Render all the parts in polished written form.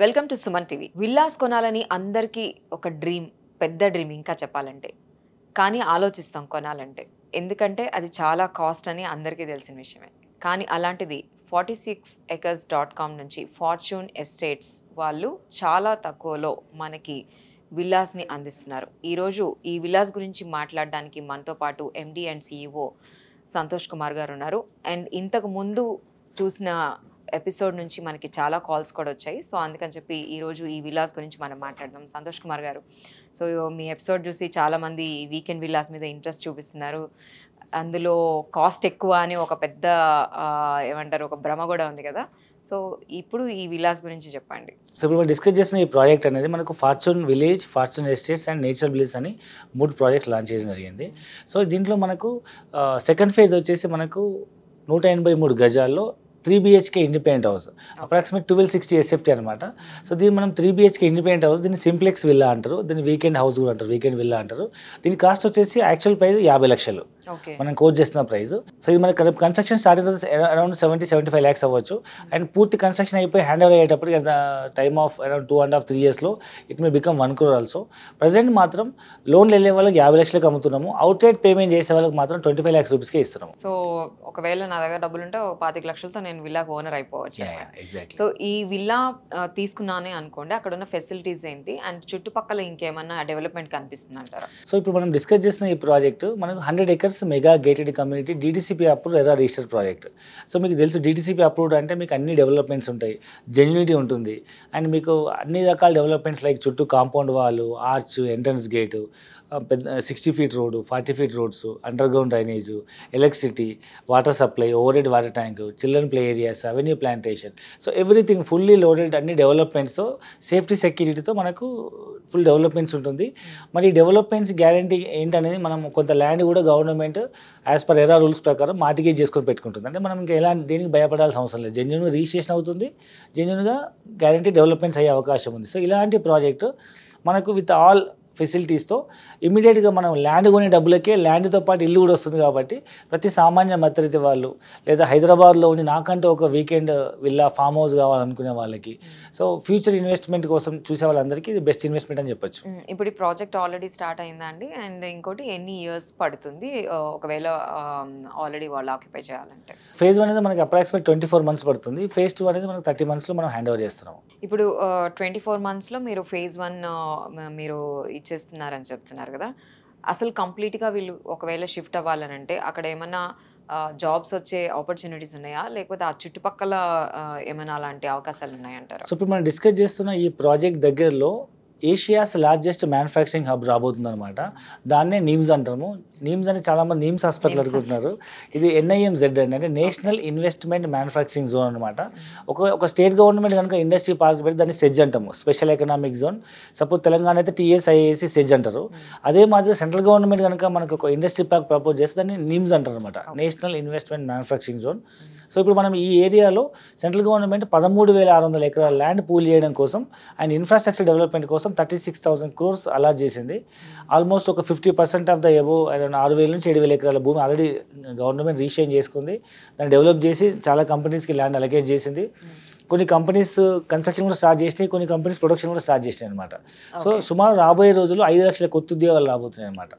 Welcome to Suman TV. Villas కొనాలని అందరికీ ఒక డ్రీమ్, పెద్ద డ్రీమ్ ఇంకా చెప్పాలంటే. కానీ ఆలోచిస్తాం కొనాలంటే. ఎందుకంటే అది చాలా కాస్ట్ అని అందరికీ తెలిసిన విషయమే. కానీ అలాంటిది 46acres.com నుంచి ఫార్చ్యూన్ ఎస్టేట్స్ వాళ్ళు చాలా తక్కువలో మనకి విల్లాస్ని అందిస్తున్నారు. ఈరోజు ఈ విల్లాస్ గురించి మాట్లాడడానికి మనతో పాటు MD and CEO Santosh Kumar గారు ఉన్నారు. అండ్ ఇంతకు ముందు చూసిన ఎపిసోడ్ నుంచి మనకి చాలా కాల్స్ కూడా వచ్చాయి. సో అందుకని చెప్పి ఈరోజు ఈ విల్లాస్ గురించి మనం మాట్లాడదాం. సంతోష్ కుమార్ గారు, సో మీ ఎపిసోడ్ చూసి చాలామంది వీకెండ్ విల్లాస్ మీద ఇంట్రెస్ట్ చూపిస్తున్నారు. అందులో కాస్ట్ ఎక్కువ అని ఒక పెద్ద ఏమంటారు, ఒక భ్రమ కూడా ఉంది కదా. సో ఇప్పుడు ఈ విల్లాస్ గురించి చెప్పండి. సో ఇప్పుడు మనం డిస్కస్ చేసిన ఈ ప్రాజెక్ట్ అనేది మనకు fortune village, fortune estates and nature village అని 3 ప్రాజెక్ట్స్ లాంచ్ చేయడం జరిగింది. సో దీంట్లో మనకు సెకండ్ ఫేజ్ వచ్చేసి మనకు 183 గజాల్లో 3 BHK independent house, approximate 1260 SFT అనమాట. సో దీన్ని మనం 3 BHK ఇండిపెండెంట్ హౌస్, దీన్ని సింప్లెక్స్ విల్లా అంటారు, దీన్ని వీకెండ్ హౌస్ కూడా అంటారు, వీకెండ్ విల్లా అంటారు. దీని కాస్ట్ వచ్చేసి యాక్చువల్ ప్రైస్ 50 లక్షలు మనం కోట్ చేస్తున్న ప్రైస్. సో ఇది మనకి కన్స్ట్రక్షన్ స్టార్ట్ అయితే అరౌండ్ 70-75 lakhs అవ్వచ్చు. అండ్ పూర్తి కన్స్ట్రక్షన్ అయిపోయి హ్యాండ్ ఓవర్ అయ్యేటప్పుడు టైమ్ ఆఫ్ అరౌండ్ 2.5-3 yearsలో it may become 1 crore also. Present మాత్రం లోన్లు వెళ్ళే వాళ్ళకి 50 లక్షలకు అమ్ముతున్నాము. అవుట్ రేట్ పేమెంట్ చేసే వాళ్ళకి మాత్రం 25 lakhs రూపీస్కే ఇస్తున్నాము. సో ఒకవేళ నా దగ్గర డబ్బులు ఉంటే 25 లక్షలతో నేను విల్లాకు ఓనర్ అయిపోవచ్చు. ఎగ్జాక్ట్లీ. సో ఈ విల్లా తీసుకున్నానే అనుకోండి, అక్కడ ఉన్న ఫెసిలిటీస్ ఏంటి అండ్ చుట్టుపక్కల ఇంకేమన్నా డెవలప్మెంట్ కనిపిస్తుంది అంటారా? సో ఇప్పుడు మనం డిస్కస్ చేసిన ఈ ప్రాజెక్ట్ మనకు 100 acres mega gated community DTCP approved ఎరా రిజిస్టర్డ్ ప్రాజెక్ట్. సో మీకు తెలుసు DTCP అప్రూవ్డ్ అంటే మీకు అన్ని డెవలప్మెంట్స్ ఉంటాయి, జెన్యూనిటీ ఉంటుంది. అండ్ మీకు అన్ని రకాల డెవలప్మెంట్స్ లైక్ చుట్టూ కాంపౌండ్ వాళ్ళు, arch, entrance gate, 60 feet road, 40 feet roads, under ground drainage, electricity, water supply, over head water tank, children play areas, avenue plantation. So everything fully loaded, అన్ని developments, safety సెక్యూరిటీతో మనకు full developments ఉంటుంది. మరి developments guarantee ఏంటనేది మనం కొంత land కూడా government as per ఎరా rules ప్రకారం మార్టిగేజ్ చేసుకొని పెట్టుకుంటుంది. అంటే మనం ఇంకా ఎలా దేనికి భయపడాల్సిన అవసరం లేదు, జెన్యూన్గా రిజిస్ట్రేషన్ అవుతుంది, జెన్యూన్గా గ్యారంటీ డెవలప్మెంట్స్ అయ్యే అవకాశం ఉంది. సో ఇలాంటి ప్రాజెక్టు మనకు విత్ ఆల్ ఫెసిలిటీస్తో ఇమీడియట్గా మనం ల్యాండ్ కొనే డబ్బులకే ల్యాండ్తో పాటు ఇల్లు కూడా వస్తుంది. కాబట్టి ప్రతి సామాన్య మధ్యతరగతి వాళ్ళు లేదా హైదరాబాద్లో ఉండి నాకంటూ ఒక వీకెండ్ విల్లా ఫామ్ హౌస్ కావాలనుకునే వాళ్ళకి, సో ఫ్యూచర్ ఇన్వెస్ట్మెంట్ కోసం చూసే వాళ్ళందరికీ ఇది బెస్ట్ ఇన్వెస్ట్మెంట్ అని చెప్పొచ్చు. ఇప్పుడు ఈ ప్రాజెక్ట్ ఆల్రెడీ స్టార్ట్ అయిందా అండి? అండ్ ఇంకోటి ఎన్ని ఇయర్స్ పడుతుంది ఒకవేళ ఆల్రెడీ వాళ్ళు ఆక్యుపై చేయాలంటే? ఫేజ్ 1 అనేది మనకి అప్రాక్సిమేట్ 24 months పడుతుంది. ఫేజ్ 2 అనేది మనకు 30 monthsలో మనం హ్యాండ్ ఓవర్ చేస్తున్నాం. ఇప్పుడు 24 monthsలో మీరు ఫేజ్ 1 మీరు ఇచ్చేస్తున్నారని చెప్తున్నారు కదా. అసలు కంప్లీట్గా వీళ్ళు ఒకవేళ షిఫ్ట్ అవ్వాలనంటే అక్కడ ఏమన్నా జాబ్స్ వచ్చే ఆపర్చునిటీస్ ఉన్నాయా, లేకపోతే ఆ చుట్టుపక్కల ఏమైనా అలాంటి అవకాశాలు ఉన్నాయంటారా? సో ఇప్పుడు మనం డిస్కస్ చేస్తున్న ఈ ప్రాజెక్ట్ దగ్గరలో ఏషియాస్ లార్జెస్ట్ మ్యానుఫ్యాక్చరింగ్ హబ్ రాబోతుంది అనమాట. దాన్నే నీమ్స్ అంటాము. నీమ్స్ అని చాలామంది నీమ్స్ హాస్పిటల్ అనుకుంటున్నారు. ఇది NIMZ అంటే నేషనల్ ఇన్వెస్ట్మెంట్ మ్యానుఫ్యాక్చరింగ్ జోన్ అనమాట. ఒక స్టేట్ గవర్నమెంట్ కనుక ఇండస్ట్రీ పార్క్ పెట్టి దాన్ని సెజ్ అంటాము, special economic zone. Suppose Telangana అయితే TSIAC సెజ్ అంటారు. అదే మాదిరి సెంట్రల్ గవర్నమెంట్ కనుక మనకు ఒక ఇండస్ట్రీ పార్క్ ప్రపోజ్ చేస్తే దాన్ని నీమ్స్ అంటారు అనమాట, national investment manufacturing zone. So ఇప్పుడు మనం ఈ ఏరియాలో సెంట్రల్ గవర్నమెంట్ 13,600 ఎకరాల ల్యాండ్ పూల్ చేయడం కోసం అండ్ ఇన్ఫ్రాస్ట్రక్చర్ డెవలప్మెంట్ కోసం 36,000 crores అలాట్ చేసింది. ఆల్మోస్ట్ ఒక 50% ఆఫ్ ద అబోవ్ 6,000 నుంచి 7,000 ఎకరాల భూమి ఆల్రెడీ గవర్నమెంట్ రిజిస్ట్రేషన్ చేసుకుంది. దాన్ని డెవలప్ చేసి చాలా కంపెనీస్కి ల్యాండ్ అలొకేట్ చేసింది. కొన్ని కంపెనీస్ కన్స్ట్రక్షన్ కూడా స్టార్ట్ చేసినాయి, కొన్ని కంపెనీస్ ప్రొడక్షన్ కూడా స్టార్ట్ చేసినాయి అనమాట. సో సుమారు రాబోయే రోజుల్లో 5 లక్షల కొత్త ఉద్యోగాలు రాబోతున్నాయి అనమాట.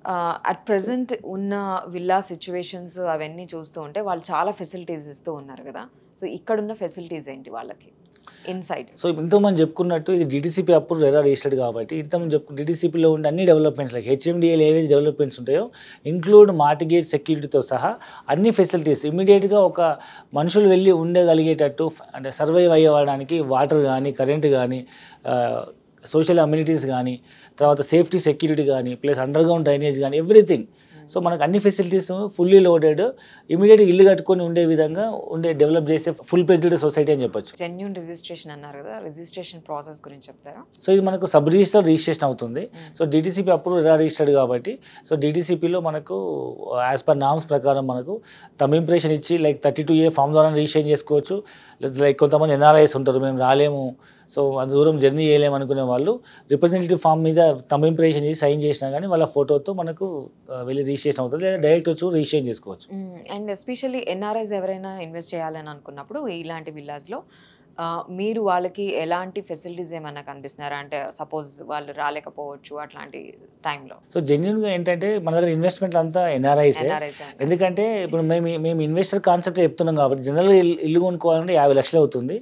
అట్ ప్రెసెంట్ ఉన్న విల్లా సిచ్యువేషన్స్ అవన్నీ చూస్తూ ఉంటే వాళ్ళు చాలా ఫెసిలిటీస్ ఇస్తూ ఉన్నారు కదా. సో ఇక్కడున్న ఫెసిలిటీస్ ఏంటి వాళ్ళకి ఇన్సైడ్? సో ఇంతకుమంది చెప్పుకున్నట్టు ఇది DTCP అప్రూవ్డ్ ఎరా రిజిస్టర్డ్ కాబట్టి ఇంతకుముందు DTCPలో ఉండే అన్ని డెవలప్మెంట్స్ లైక్ HMDL ఏవైతే డెవలప్మెంట్స్ ఉంటాయో ఇంక్లూడ్ మార్టిగేజ్ సెక్యూరిటీతో సహా అన్ని ఫెసిలిటీస్ ఇమీడియట్గా ఒక మనుషులు వెళ్ళి ఉండగలిగేటట్టు, అంటే సర్వైవ్ అయ్యేవాడానికి వాటర్ కానీ, కరెంట్ కానీ, సోషల్ అమ్యూనిటీస్ కానీ, తర్వాత సేఫ్టీ సెక్యూరిటీ కానీ, ప్లస్ అండర్ గ్రౌండ్ డ్రైనేజ్ కానీ, ఎవ్రీథింగ్. సో మనకు అన్ని ఫెసిలిటీస్ ఫుల్లీ లోడెడ్, ఇమీడియట్గా ఇల్లు కట్టుకొని ఉండే విధంగా డెవలప్ చేసే ఫుల్ ప్రెసిడెంట్ సొసైటీ అని చెప్పొచ్చు. జెన్యూన్ రిజిస్ట్రేషన్ అన్నారు కదా, రిజిస్ట్రేషన్ ప్రాసెస్ గురించి చెప్తారా? సో ఇది మనకు సబ్ రిజిస్టర్ రిజిస్ట్రేషన్ అవుతుంది. సో DTCP అప్రూవ్ ఎరా రిజిస్టర్డ్ కాబట్టి సో DTCPలో మనకు యాజ్ పర్ నామ్స్ ప్రకారం మనకు తమ్ ఇంప్రెషన్ ఇచ్చి లైక్ 32A ఫామ్ ద్వారా రిజిస్ట్రేషన్ చేసుకోవచ్చు. లైక్ కొంతమంది NRIs ఉంటారు, మేము రాలేము, సో అంత దూరం జర్నీ చేయలేము అనుకునే వాళ్ళు రిప్రజెంటేటివ్ ఫామ్ మీద తమ్ ఇంప్రెషన్ చేసి సైన్ చేసినా కానీ వాళ్ళ ఫోటోతో మనకు వెళ్ళి రిజిస్ట్రేషన్ అవుతుంది, లేదా డైరెక్ట్ వచ్చి రిజిస్ట్రేషన్ చేసుకోవచ్చు. అండ్ ఎస్పెషల్లీ NRIs ఎవరైనా ఇన్వెస్ట్ చేయాలని అనుకున్నప్పుడు ఇలాంటి విల్లాస్లో మీరు వాళ్ళకి ఎలాంటి ఫెసిలిటీస్ ఏమన్నా కనిపిస్తున్నారా? అంటే సపోజ్ వాళ్ళు రాలేకపోవచ్చు అట్లాంటి టైంలో. సో జెన్యున్గా ఏంటంటే మన దగ్గర ఇన్వెస్ట్మెంట్ అంతా ఎన్ఆర్ఐసే. ఎందుకంటే ఇప్పుడు మేము ఇన్వెస్టర్ కాన్సెప్ట్ చెప్తున్నాం కాబట్టి జనరల్గా ఇల్లు కొనుక్కోవాలంటే 50 లక్షలు అవుతుంది.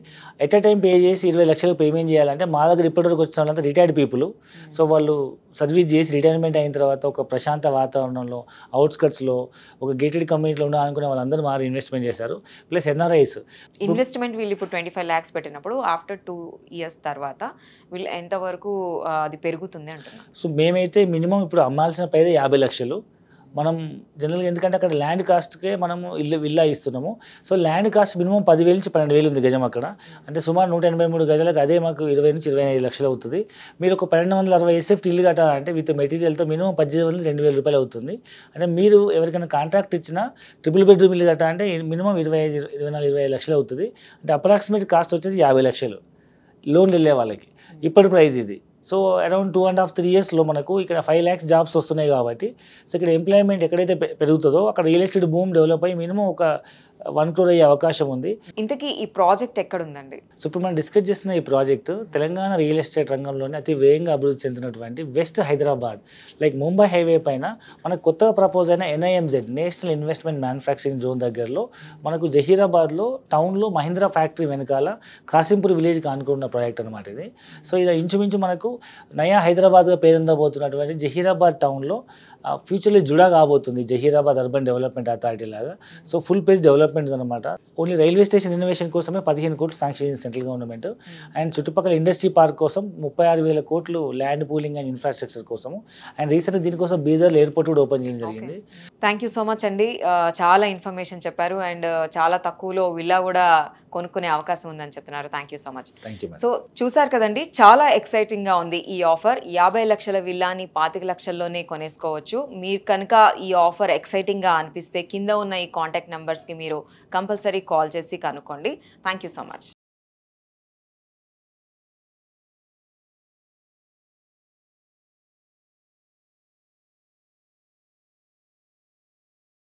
ఎట్ ఎ టైం పే చేసి 20 లక్షలు పేమెంట్ చేయాలంటే మా దగ్గర ఇప్పటివరకు వచ్చిన వాళ్ళంతా రిటైర్డ్ పీపుల్. సో వాళ్ళు సర్వీస్ చేసి రిటైర్మెంట్ అయిన తర్వాత ఒక ప్రశాంత వాతావరణంలో అవుట్స్కట్స్లో ఒక గేటెడ్ కమ్యూనిటీలో ఉండాలనుకునే వాళ్ళందరూ మారు ఇన్వెస్ట్మెంట్ చేశారు. ప్లస్ ఎన్ఆర్ఐస్ ఇన్వెస్ట్మెంట్ వీళ్ళు ఇప్పుడు 25 lakhs పెట్టినప్పుడు ఆఫ్టర్ 2 years తర్వాత వీళ్ళు ఎంతవరకు అది పెరుగుతుంది అంటున్నారు? సో మేమైతే మినిమం ఇప్పుడు అమ్మాల్సిన పైదే 50 లక్షలు. మనం జనరల్గా ఎందుకంటే అక్కడ ల్యాండ్ కాస్ట్కే మనము విల్లా ఇస్తున్నాము. సో ల్యాండ్ కాస్ట్ మినిమం 10,000 నుంచి 12,000 ఉంది గజం అక్కడ. అంటే సుమారు 183 గజాలకు అదే మాకు 20 నుంచి 25 లక్షలు అవుతుంది. మీరు ఒక 1260 SFT ఇల్లు కట్టాలంటే విత్ మెటీరియల్తో మినిమం 18,000 2,000 రూపాయలు అవుతుంది. అంటే మీరు ఎవరికైనా కాంట్రాక్ట్ ఇచ్చినా ట్రిపుల్ బెడ్రూమ్ ఇల్లు కట్టాలంటే మినిమం 24-25 లక్షలు అవుతుంది. అంటే అప్రాక్సిమేట్ కాస్ట్ వచ్చేసి 50 లక్షలు లోన్ వెళ్ళే వాళ్ళకి. ఇప్పటి ప్రైస్ ఇది. సో అరౌండ్ 2.5-3 yearsలో మనకు ఇక్కడ 5 lakhs జాబ్స్ వస్తున్నాయి కాబట్టి సో ఇక్కడ ఎంప్లాయ్మెంట్ ఎక్కడైతే పెరుగుతుందో అక్కడ రియల్ ఎస్టేట్ భూమి డెవలప్ అయ్యి మినిమం ఒక 1 crore అయ్యే అవకాశం ఉంది. ఇంతకీ ఈ ప్రాజెక్ట్ ఎక్కడుందండి? సో ఇప్పుడు మనం డిస్కస్ చేస్తున్న ఈ ప్రాజెక్టు తెలంగాణ రియల్ ఎస్టేట్ రంగంలోనే అతి వేగంగా అభివృద్ధి చెందినటువంటి west Hyderabad like Mumbai highway పైన మనకు కొత్తగా ప్రపోజ్ అయిన NIMZ national investment manufacturing zone దగ్గరలో మనకు జహీరాబాద్లో టౌన్లో మహీంద్రా ఫ్యాక్టరీ వెనకాల కాసింపూర్ విలేజ్కి ఆనుకున్న ప్రాజెక్ట్ అనమాట ఇది. సో ఇది ఇంచుమించు మనకు నయా హైదరాబాద్గా పేరొందబోతున్నటువంటి జహీరాబాద్ టౌన్లో ఫ్యూచర్లో జుడా కాబోతుంది జహీరాబాద్ అర్బన్ డెవలప్మెంట్ అథారిటీ లాగా. సో ఫుల్ పేజ్ డెవలప్మెంట్స్ అనమాట. ఓన్లీ రైల్వే స్టేషన్ ఇన్నోవేషన్ కోసమే 15 కోట్లు శాంక్షన్ చేసింది సెంట్రల్ గవర్నమెంట్. అండ్ చుట్టుపక్కల ఇండస్ట్రీ పార్క్ కోసం 36,000 కోట్లు ల్యాండ్ పూలింగ్ అండ్ ఇన్ఫ్రాస్ట్రక్చర్ కోసము. అండ్ రీసెంట్గా దీనికోసం బీదర్లో ఎయిర్పోర్ట్ కూడా ఓపెన్ చేయడం జరిగింది. థ్యాంక్ యూ సో మచ్ అండి. చాలా ఇన్ఫర్మేషన్ చెప్పారు అండ్ చాలా తక్కువలో విల్లా కూడా కొనుక్కునే అవకాశం ఉందని చెప్తున్నారు. Thank you so much. So చూసారు కదండి, చాలా ఎక్సైటింగ్గా ఉంది ఈ ఆఫర్. 50 లక్షల విల్లాని 25 లక్షల్లోనే కొనేసుకోవచ్చు. మీరు కనుక ఈ ఆఫర్ ఎక్సైటింగ్గా అనిపిస్తే కింద ఉన్న ఈ కాంటాక్ట్ నెంబర్స్కి మీరు కంపల్సరీ కాల్ చేసి కనుక్కోండి. Thank you so much.